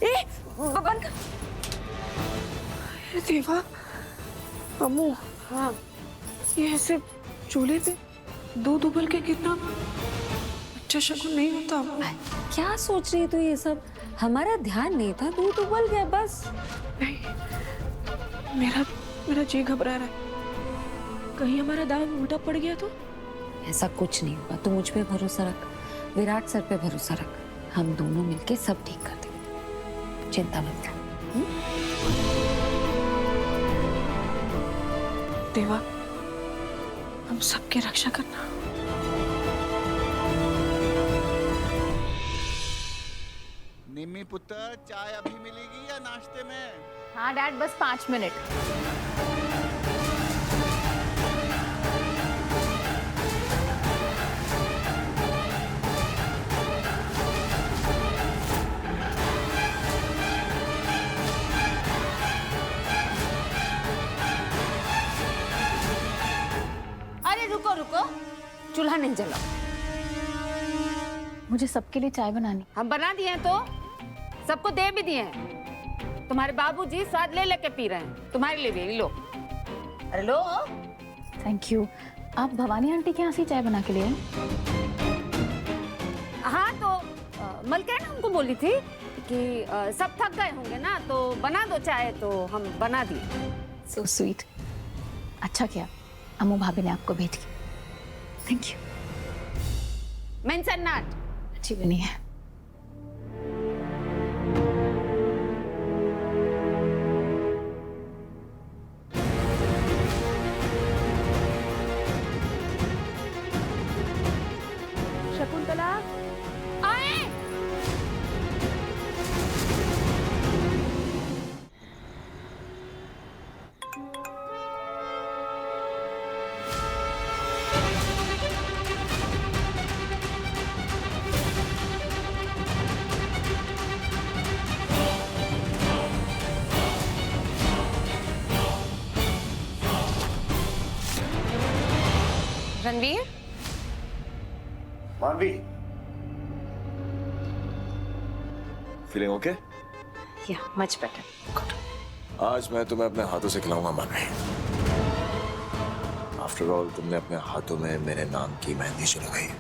ए बंद कर। देवा, अम्मू, हाँ ये ऐसे चूल्हे पे दूध उबल के कितना अच्छा शगुन नहीं होता। क्या सोच रही है तू ये सब? हमारा ध्यान नहीं था, दूध उबल गया बस। नहीं, मेरा जी घबरा रहा है, कहीं हमारा दाव उल्टा पड़ गया तो? ऐसा कुछ नहीं होगा, तू मुझ पे भरोसा रख, विराट सर पे भरोसा रख, हम दोनों मिलके सब ठीक कर देंगे, चिंता मत कर। देवा, हम सबकी रक्षा करना। निम्मी पुत्र, चाय अभी मिलेगी या नाश्ते में? हाँ डैड, बस 5 मिनट। अरे रुको रुको, चूल्हा नहीं जला। मुझे सबके लिए चाय बनानी। हम बना दिए हैं तो सबको दे भी दिए हैं। तुम्हारे बाबूजी स्वाद ले लेके पी रहे हैं, तुम्हारे लिए भी लो। अरे लो। Thank you. आप भवानी आंटी के यहाँ से चाय बना के लिए? हाँ तो मलका ने हमको बोली थी कि सब थक गए होंगे ना, तो बना दो चाय, तो हम बना दिए। So sweet. अच्छा किया, अम्मू भाभी ने आपको भेजी। Thank you. Mention not. अच्छी बनी है। शकुंतला, आए। रणवीर, मानवी, फीलिंग ओके? या मच बेटर। आज मैं तुम्हें अपने हाथों से खिलाऊंगा मानवी। आफ्टर ऑल तुमने अपने हाथों में मेरे नाम की मेहंदी जो लगाई है।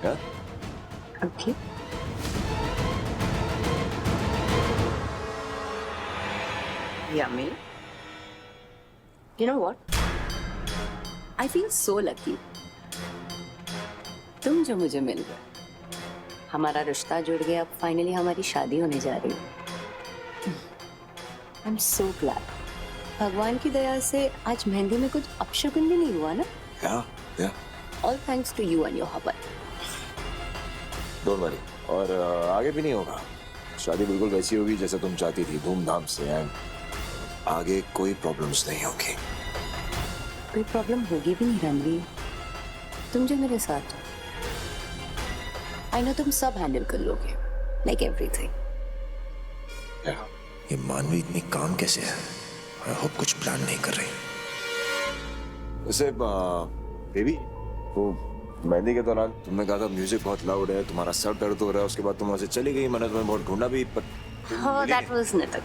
क्या? Okay. Yummy. You know what? I feel so lucky. तुम जो मुझे मिल गए, हमारा रिश्ता जुड़ गया, अब फाइनली हमारी शादी होने जा रही है। I am so glad. भगवान की दया से आज मेहंदी में कुछ अपशगुन भी नहीं हुआ ना? या all thanks to you and your husband. Don't worry, और आगे भी नहीं होगा। शादी बिल्कुल वैसी होगी जैसे तुम चाहती थी, धूमधाम से, एंड आगे कोई प्रॉब्लम्स नहीं होगी। कोई प्रॉब्लम होगी भी नहीं रणवीर, तुम जो मेरे साथ हो। आई नो तुम सब हैंडल कर लोगे, लाइक एवरीथिंग। ये मानवी इतनी काम कैसे है? आई होप कुछ प्लान नहीं कर रही। वैसे बेबी, वो मेहंदी के दौरान तुमने कहा था म्यूजिक बहुत लाउड है, तुम्हारा सर दर्द हो रहा है, उसके बाद तुम वहां से चली गई। मैंने तुम्हें बहुत ढूंढा भी, पर हाँ, दैट वाज नथिंग,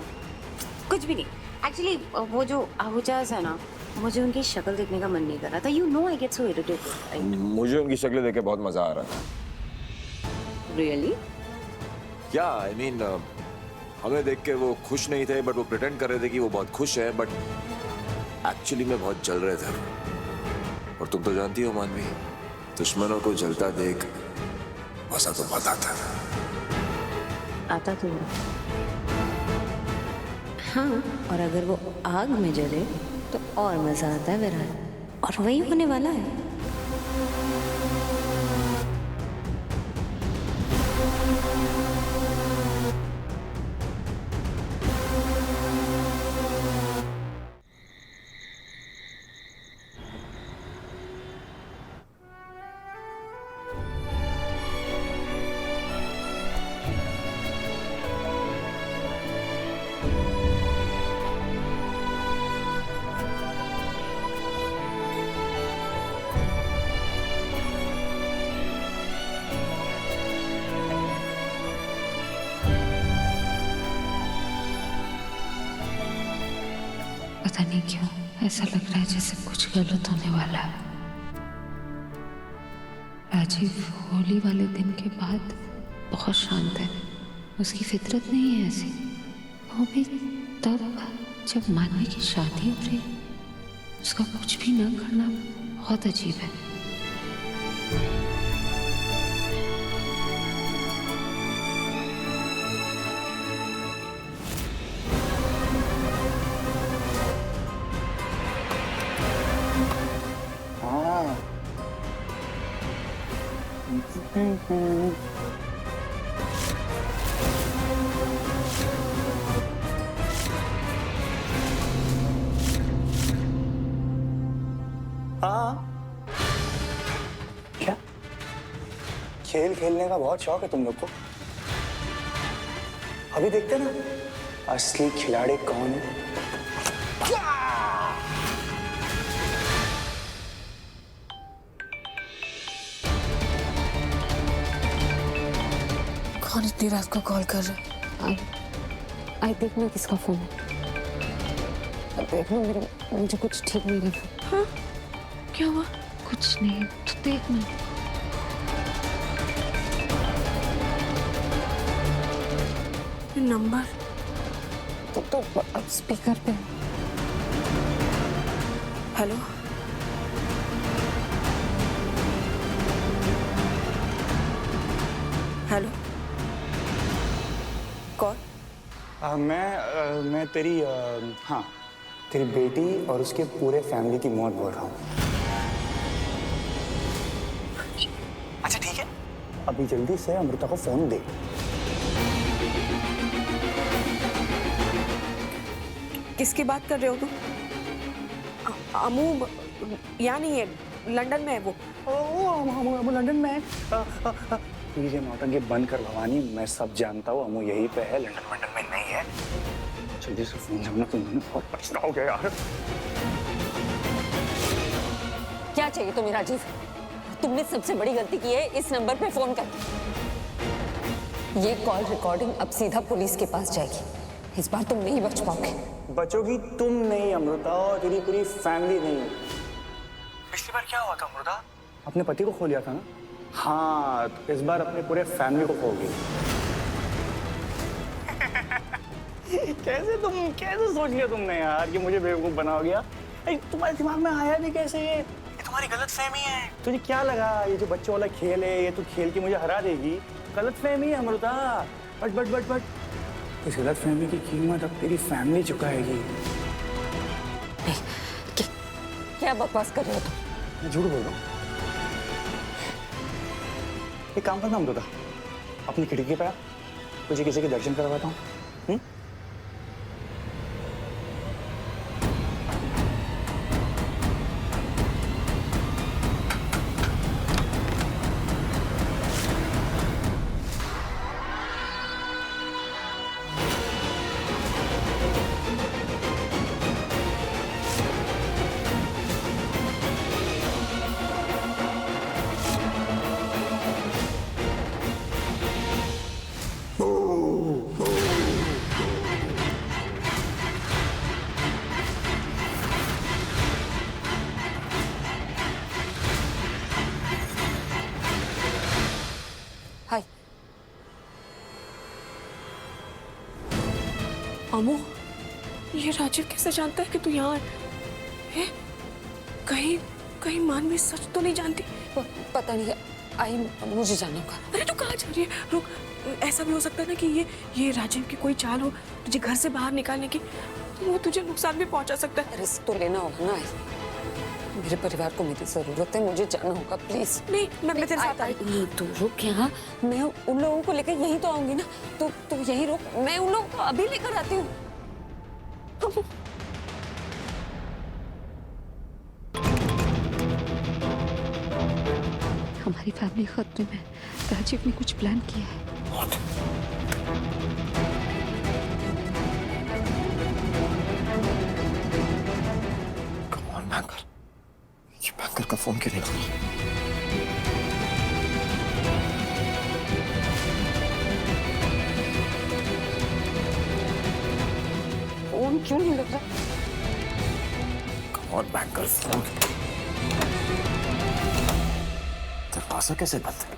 कुछ भी नहीं। एक्चुअली वो जो आहूजाज है ना, मुझे उनकी शक्ल देखने का मन नहीं कर रहा था। You know I get so irritated. मुझे उनकी शक्लें देख के बहुत मजा आ रहा था। रियली? क्या आई मीन, हमें देख के वो खुश नहीं थे, बट वो प्रिटेंड कर रहे थे कि वो बहुत खुश है, बट एक्चुअली में बहुत जल रहे थे। और तुम तो जानती हो मानवी, दुश्मनों को जलता देख मजा तो बहुत आता है। आता तो हाँ, और अगर वो आग में जले तो और मजा आता है विराट, और वही होने वाला है। पता नहीं क्यों ऐसा लग रहा है जैसे कुछ गलत होने वाला है। राजीव होली वाले दिन के बाद बहुत शांत है, उसकी फितरत नहीं है ऐसी। वो भी तब जब मानवी की शादी हो रही, उसका कुछ भी ना करना बहुत अजीब है। हाँ, क्या खेल खेलने का बहुत शौक है तुम लोग को? अभी देखते ना असली खिलाड़ी कौन है। कौन इतनी रात को कॉल कर रहा है? आई देखना किसका फोन है। देखना मुझे कुछ ठीक नहीं लग रहा। हाँ? क्या हुआ? कुछ नहीं, तो देखना। नंबर तो स्पीकर पे। हेलो, हेलो, कौन? मैं तेरी हाँ, तेरी बेटी और उसके पूरे फैमिली की मौत बोल रहा हूँ। अच्छा ठीक है, अभी जल्दी से अमृता को फोन दे। किसकी बात कर रहे हो तुम? अमू यहाँ नहीं है, लंदन में है वो। हम लंदन में है। प्लीज ये नौटंकी बंद कर भवानी, मैं सब जानता हूँ। अमू यहीं पे है, लंदन में नहीं है। जल्दी से फोन जमना, तुमने बहुत पछताओ हो गया यार। क्या चाहिए तुम्हें राजीव? तुमने सबसे बड़ी गलती की है इस नंबर पे फोन करके। ये कॉल रिकॉर्डिंग अब सीधा पुलिस के पास जाएगी। इस बार तुम नहीं बच पाओगे। बचोगी तुम नहीं अमृता, और तेरी पूरी फैमिली नहीं। पिछली बार क्या हुआ था अमृता? अपने पति को खो लिया था ना? हाँ, तो इस बार अपने पूरे फैमिली को खोगी। कैसे सोच लिया तुमने यार कि मुझे बेवकूफ बनाओगे यार? तुम्हारे दिमाग में आया भी कैसे? ये तुम्हारी गलतफहमी है। तुझे क्या लगा ये जो बच्चों वाला खेल है, ये तू खेल के मुझे हरा देगी? गलतफहमी है अमृता। बट इस गलतफहमी की कीमत अब तेरी फैमिली चुकाएगी। क्या बकवास कर रहे हो तुम? मैं झूठ बोल रहा हूँ। एक काम करना अमृता, अपनी खिड़की पे आ, तुझे किसी के दर्शन करवाता हूँ। हाय। अमू, ये राजीव कैसे जानता है कि तू यहाँ है? कहीं मानवी सच तो नहीं जानती? पता नहीं, आई मुझे जाना होगा। अरे तू कहाँ जा रही है? रुक, ऐसा भी हो सकता है ना कि ये राजीव की कोई चाल हो तुझे घर से बाहर निकालने की, तो वो तुझे नुकसान भी पहुंचा सकता है। रिस्क तो लेना होगा ना। आई, मेरे परिवार को मेरी जरूरत है, मुझे जाना होगा प्लीज। नहीं, मैं तेरे साथ आई। नहीं, तू रुक यहाँ, मैं उन लोगों को लेकर यहीं तो आऊंगी ना। तू यहीं रुक, मैं उन लोगों को अभी लेकर आती हूँ। हमारी फैमिली खतरे में। राजीव ने कुछ प्लान किया है। कौन बैंकर? ये बैंकर का फोन क्यों नहीं लगा? फोन क्यों नहीं लग रहा? कौन बैंकर फोन? दरवाजा कैसे बंद है?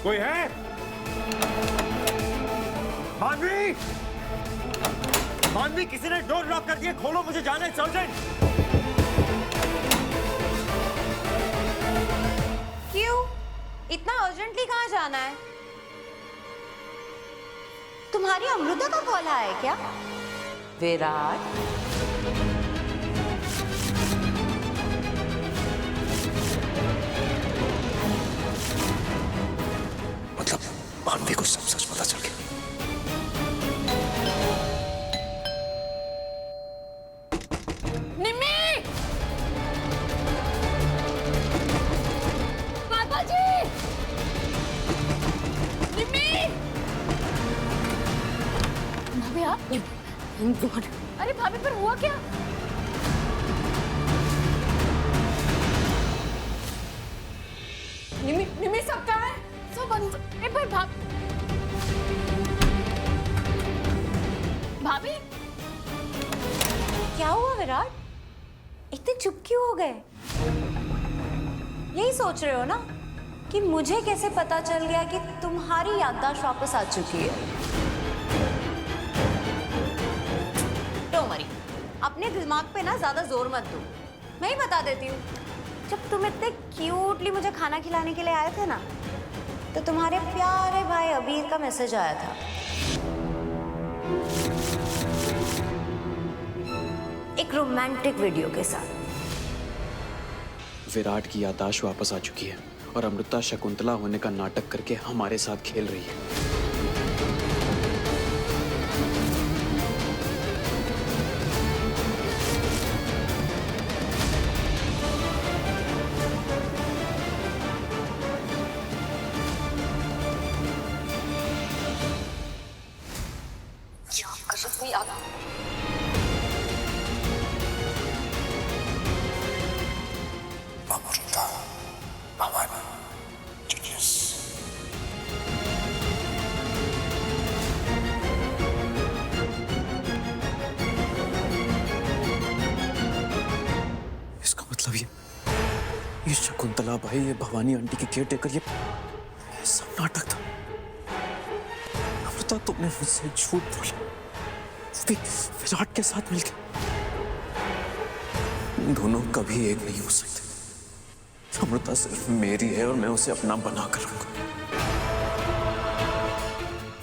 कोई है? मानवी! मानवी, किसी ने डोर लॉक कर दिया, खोलो, मुझे जाना है सर्जेंट। क्यों? इतना अर्जेंटली कहाँ जाना है? तुम्हारी अमृता का कॉल आया है क्या? विराट? मतलब मानवी को सब सच पता चल गया। निम्मी! पापा जी! निम्मी! भाभी आप? अरे भाभी पर हुआ क्या? निम्मी, निम्मी सब कहाँ है? सब अंदर। ए पर भाभी? क्या हुआ विराट? इतने चुप क्यों हो गए? यही सोच रहे हो ना कि मुझे कैसे पता चल गया कि तुम्हारी याददाश्त वापस आ चुकी है? डोंट वरी, अपने दिमाग पे ना ज्यादा जोर मत दो, मैं ही बता देती हूँ। जब तुम इतने क्यूटली मुझे खाना खिलाने के लिए आए थे ना, तो तुम्हारे प्यारे भाई अबीर का मैसेज आया था। एक रोमांटिक वीडियो के साथ। विराट की याददाश्त वापस आ चुकी है और अमृता शकुंतला होने का नाटक करके हमारे साथ खेल रही है। अमृता, भवानी, जीनियस। इसका मतलब ये शकुंतला भाई, ये भवानी आंटी के केयर टेकर, ये सब नाटक था। अमृता, तुमने मुझसे झूठ बोला, वो भी विराट के साथ मिलकर। दोनों कभी एक नहीं हो सकते। अमृता सिर्फ मेरी है और मैं उसे अपना बना कर रखूंगा।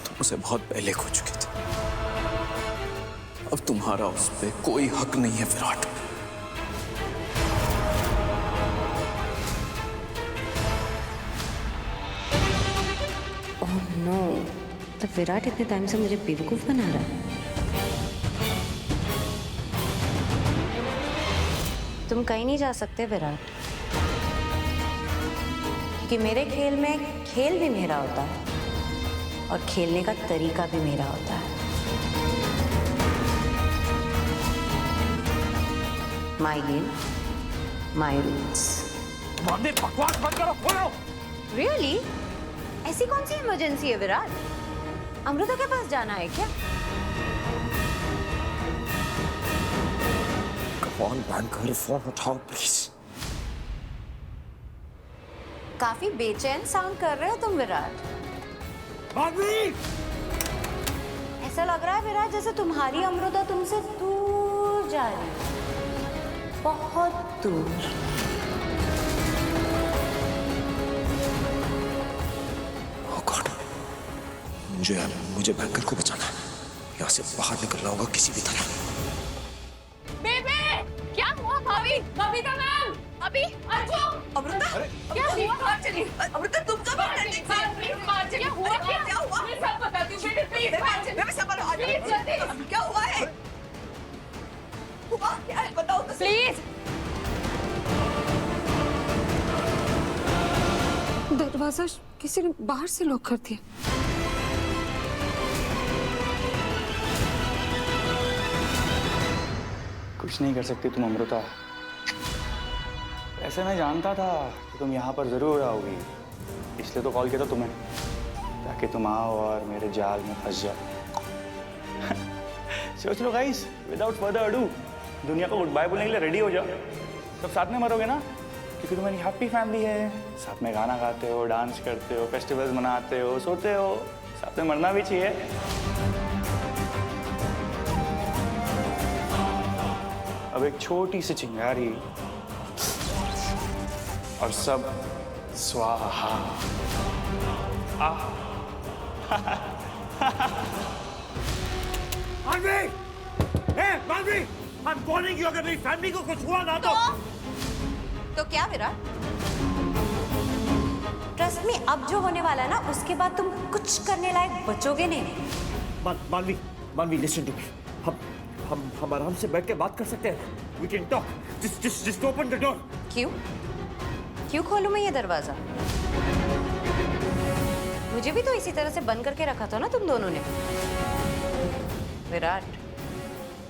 तुम उसे बहुत पहले खो चुके थे। अब तुम्हारा उस पर कोई हक नहीं है विराट। ओह नो, तो विराट इतने टाइम से मुझे बेवकूफ बना रहा है। तुम कहीं नहीं जा सकते विराट, क्योंकि मेरे खेल में खेल भी मेरा होता है और खेलने का तरीका भी मेरा होता है। My game, my rules. बकवास बंद करो, खोलो। रियली? ऐसी कौन सी इमरजेंसी है विराट? अमृता के पास जाना है क्या? कौन बैंकर, फोन उठाओ प्लीज। काफी बेचैन साउंड कर रहे हो तुम विराट। ऐसा लग रहा है विराट जैसे तुम्हारी अमृता तुमसे दूर जा रही है, बहुत दूर। Oh God, मुझे बैंकर को बचाना है। यहाँ से बाहर निकलना होगा किसी भी तरह। बेबे! क्या हुआ भाभी? बबीता मैम! अभी अर्जो! अमृता! क्या हुआ? बाहर चलिए। अमृता तुम कब बाहर चली? बाहर चलिए। क्या हुआ? क्या हुआ? मैं सब बताती हूँ बेटे, प्लीज बाहर चलिए। मैं सब बताती हूँ। प्लीज जल्दी। क्या हुआ है? हुआ क्या है? बताओ तो। प्लीज। दरवाजा किसी ने बाहर से लॉक कर दिया। कुछ नहीं कर सकती तुम अमृता। ऐसे मैं जानता था कि तुम यहाँ पर जरूर आओगी, इसलिए तो कॉल किया था तुम्हें, ताकि तुम आओ और मेरे जाल में फंस जाओ। चलो गाइस, विदाउट फर्दर अडू दुनिया को गुड बाय बोलने के लिए रेडी हो जाओ। सब साथ में मरोगे ना, क्योंकि तुम्हारी हैप्पी फैमिली है। साथ में गाना गाते हो, डांस करते हो, फेस्टिवल्स मनाते हो, सोते हो, साथ में मरना भी चाहिए। अब एक छोटी सी चिंगारी और सब स्वाहा। मानवी! मानवी! I'm warning you, अगर मेरी फैमिली को कुछ हुआ ना तो क्या विराट? ट्रस्ट में अब जो होने वाला है ना, उसके बाद तुम कुछ करने लायक बचोगे नहीं। मानवी listen to me. हम आराम से बैठ के बात कर सकते हैं। We can talk. Just open the door. क्यों खोलूं मैं ये दरवाजा? मुझे भी तो इसी तरह से बंद करके रखा था ना तुम दोनों ने। विराट,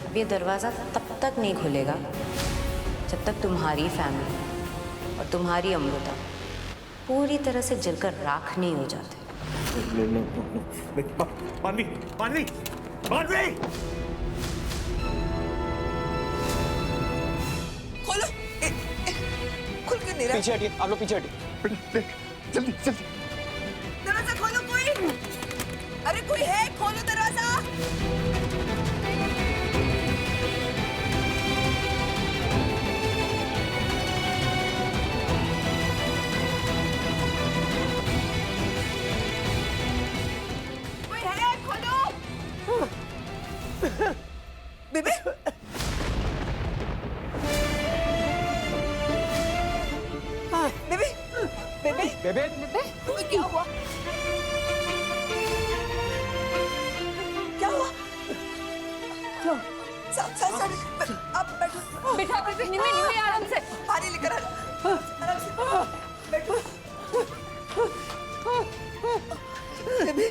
अब ये दरवाजा तब तक नहीं खुलेगा जब तक तुम्हारी फैमिली और तुम्हारी अमृता पूरी तरह से जलकर राख नहीं हो जाते। मानवी! खोलो, खुल के नहीं रहा। पीछे हटिए, आप लोग पीछे हटिए। जल्दी दरवाजा खोलो कोई। अरे कोई है, खोलो दरवाजा। कोई है, खोलो। बेबे बेबे क्या हुआ? आप बैठो। बिठा निम्मी आराम से। पानी लेकर आराम से बैठो। बेबी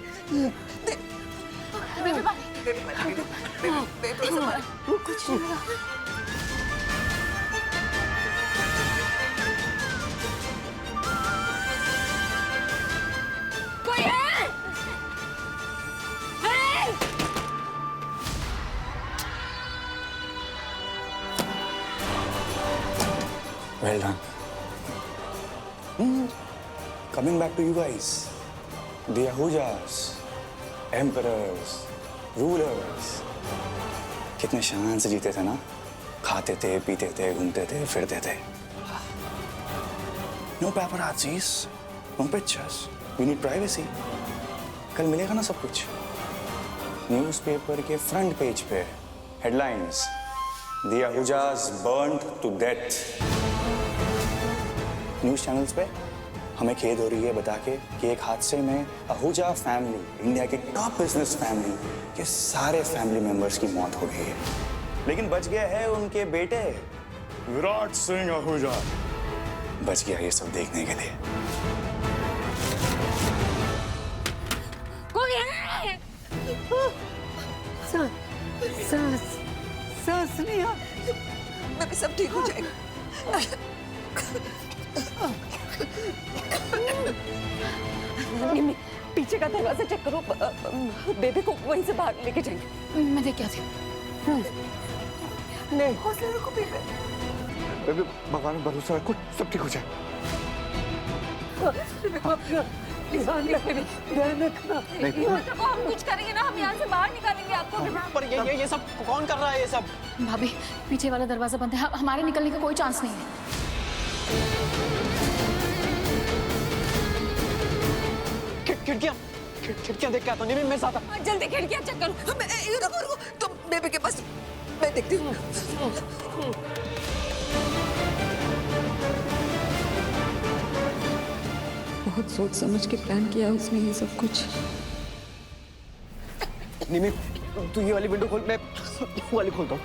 कुछ नहीं हुआ। कोई है? Well done. Coming back to you guys, the Ahujas, emperors, rulers, कितने शान से जीते थे ना? खाते थे, पीते थे, घूमते थे, फिरते थे। No paparazzis, no pictures. We need privacy. कल मिलेगा ना सब कुछ? न्यूज़पेपर के फ्रंट पेज पे headlines: The Ahujas burned to death. News channels पे हमें खेद हो रही है बता के कि एक हादसे में आहूजा फैमिली, इंडिया की टॉप बिजनेस फैमिली के सारे फैमिली मेंबर्स की मौत हो गई है, लेकिन बच गया है उनके बेटे विराट सिंह आहूजा। बच गया ये सब देखने के लिए। कोई है? सांस नहीं आ। बेबी सब ठीक हो जाएगा। निम्मी, पीछे का दरवाजा चेक करो। बेबी को वहीं से बाहर लेके जाएंगे। मैं देख के आती हूँ। नहीं, हौसला रखो बेबी। बेबी भगवान पर भरोसा रखो, सब ठीक हो जाए। ध्यान रखना। हम कुछ करेंगे ना, हम यहाँ से बाहर निकालेंगे आपको। पर ये सब कौन कर रहा है ये सब? भाभी, पीछे वाला दरवाजा बंद है, हमारे निकलने का कोई चांस नहीं है। खिड़कियां देख के आता हूँ। नहीं, मैं साथ आता। जल्दी खिड़कियां चेक करो। रुको, तुम बेबी के पास, मैं देखती हूँ। बहुत सोच समझ के प्लान किया उसने ये सब कुछ। निमी, तू ये वाली विंडो खोल, मैं वो वाली खोलता हूँ।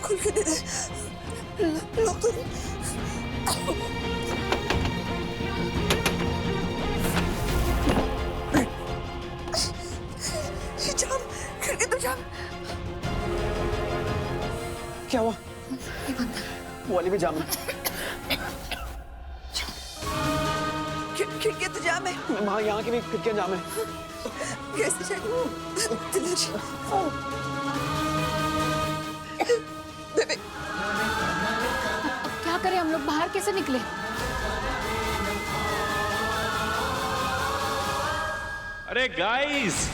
खुल के दे दे। लोग तो क्या हुआ? वो वाली भी जाम है। खिड़की तो जाम है। वहाँ यहाँ की भी खिड़कियाँ जाम है। कैसे जाए? बेबी अब क्या करें हम लोग, बाहर कैसे निकले? अरे गाइस,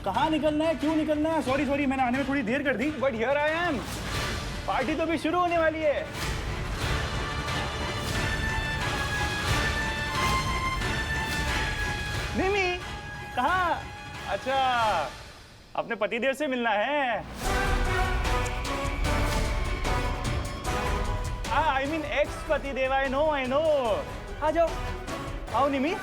कहाँ निकलना है, क्यों निकलना है? सॉरी सॉरी, मैंने आने में थोड़ी देर कर दी, but here I am. Party तो भी शुरू होने वाली है। निमी कहाँ? अच्छा, अपने पतिदेव से मिलना है। आई मीन एक्स पतिदेव। I know I know. आ जाओ, आओ निमी।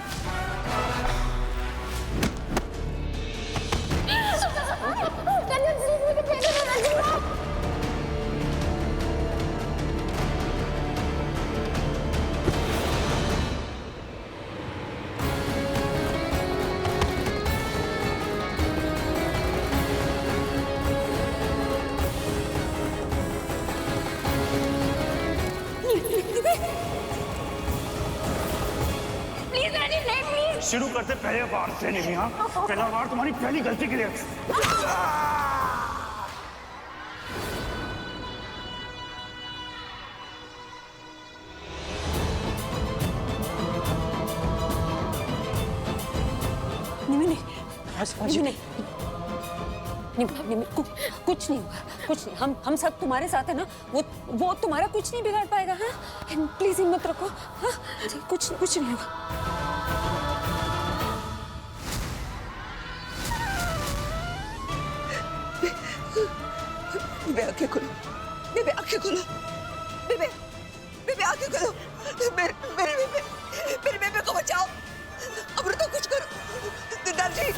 शुरू करते पहले बार से नहीं। हाँ, पहला बार तुम्हारी पहली गलती के लिए। कुछ नहीं होगा, कुछ नहीं। हम सब तुम्हारे साथ है ना। वो तुम्हारा कुछ नहीं बिगाड़ पाएगा। हाँ, प्लीज हिम्मत रखो। हाँ, कुछ नहीं होगा। बेबे आंखें खोलो, बेबे आंखें खोलो, बेबे बेबे आंखें खोलो, मेरे बेबे को बचाओ। अमृता कुछ करो। दादाजी